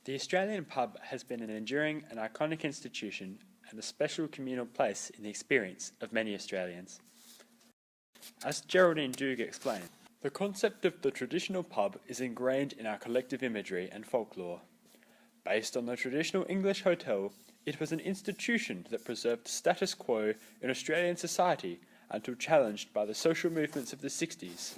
The Australian pub has been an enduring and iconic institution and a special communal place in the experience of many Australians. As Geraldine Doog explained, the concept of the traditional pub is ingrained in our collective imagery and folklore. Based on the traditional English hotel, it was an institution that preserved the status quo in Australian society until challenged by the social movements of the 60s.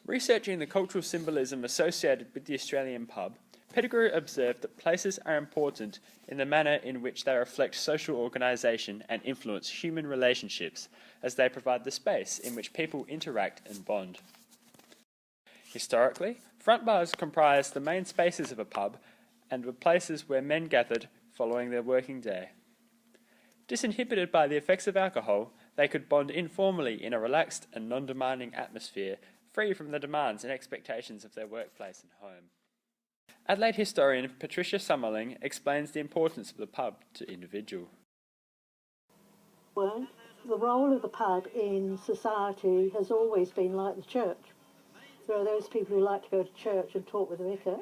Researching the cultural symbolism associated with the Australian pub, Pettigrew observed that places are important in the manner in which they reflect social organisation and influence human relationships, as they provide the space in which people interact and bond. Historically, front bars comprised the main spaces of a pub and were places where men gathered following their working day. Disinhibited by the effects of alcohol, they could bond informally in a relaxed and non-demanding atmosphere, free from the demands and expectations of their workplace and home. Adelaide historian Patricia Summerling explains the importance of the pub to individual. Well, the role of the pub in society has always been like the church. There are those people who like to go to church and talk with the vicar,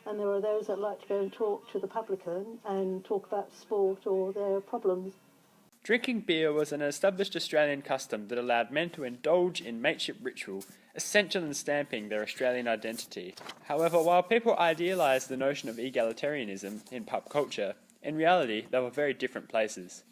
and there are those that like to go and talk to the publican and talk about sport or their problems. Drinking beer was an established Australian custom that allowed men to indulge in mateship ritual, essential in stamping their Australian identity. However, while people idealised the notion of egalitarianism in pub culture, in reality they were very different places.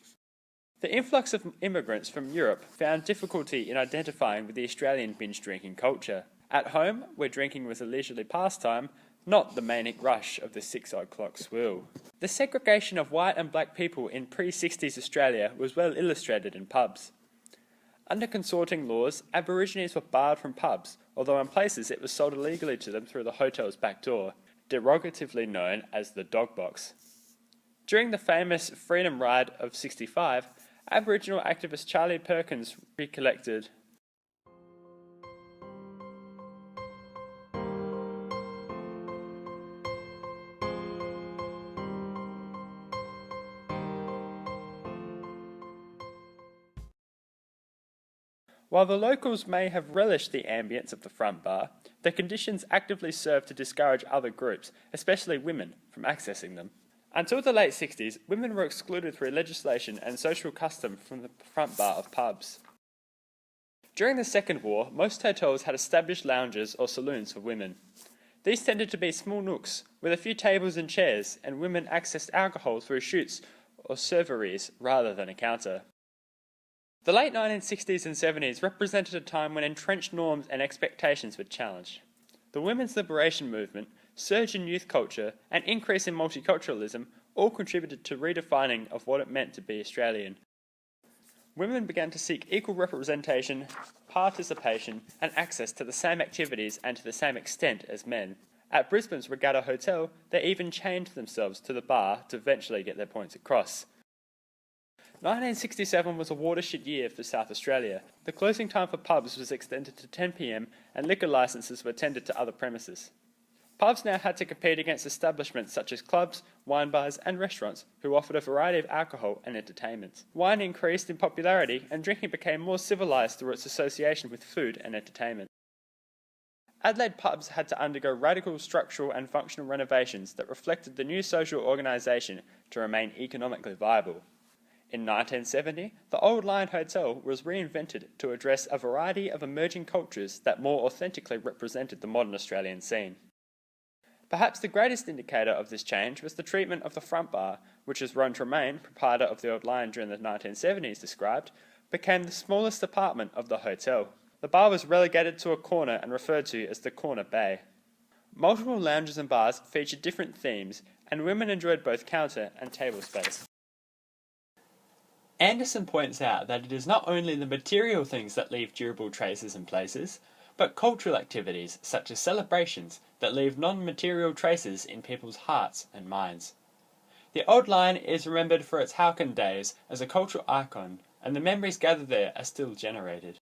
The influx of immigrants from Europe found difficulty in identifying with the Australian binge drinking culture. At home, where drinking was a leisurely pastime, not the manic rush of the 6 o'clock swill. The segregation of white and black people in pre-60s Australia was well illustrated in pubs. Under consorting laws, Aborigines were barred from pubs, although in places it was sold illegally to them through the hotel's back door, derogatively known as the dog box. During the famous Freedom Ride of '65, Aboriginal activist Charlie Perkins recollected, "While the locals may have relished the ambience of the front bar, the conditions actively served to discourage other groups, especially women, from accessing them. Until the late 60s, women were excluded through legislation and social custom from the front bar of pubs. During the Second War, most hotels had established lounges or saloons for women. These tended to be small nooks, with a few tables and chairs, and women accessed alcohol through chutes or serveries rather than a counter. The late 1960s and 70s represented a time when entrenched norms and expectations were challenged. The women's liberation movement, surge in youth culture, and increase in multiculturalism all contributed to redefining of what it meant to be Australian. Women began to seek equal representation, participation, and access to the same activities and to the same extent as men. At Brisbane's Regatta Hotel, they even chained themselves to the bar to eventually get their points across. 1967 was a watershed year for South Australia. The closing time for pubs was extended to 10 p.m. and liquor licences were tendered to other premises. Pubs now had to compete against establishments such as clubs, wine bars and restaurants who offered a variety of alcohol and entertainment. Wine increased in popularity and drinking became more civilised through its association with food and entertainment. Adelaide pubs had to undergo radical structural and functional renovations that reflected the new social organisation to remain economically viable. In 1970, the Old Lion Hotel was reinvented to address a variety of emerging cultures that more authentically represented the modern Australian scene. Perhaps the greatest indicator of this change was the treatment of the front bar, which, as Ron Tremaine, proprietor of the Old Lion during the 1970s, described, became the smallest apartment of the hotel. The bar was relegated to a corner and referred to as the corner bay. Multiple lounges and bars featured different themes, and women enjoyed both counter and table space. Anderson points out that it is not only the material things that leave durable traces in places, but cultural activities such as celebrations that leave non-material traces in people's hearts and minds. The Old Lion is remembered for its Howkin days as a cultural icon, and the memories gathered there are still generated.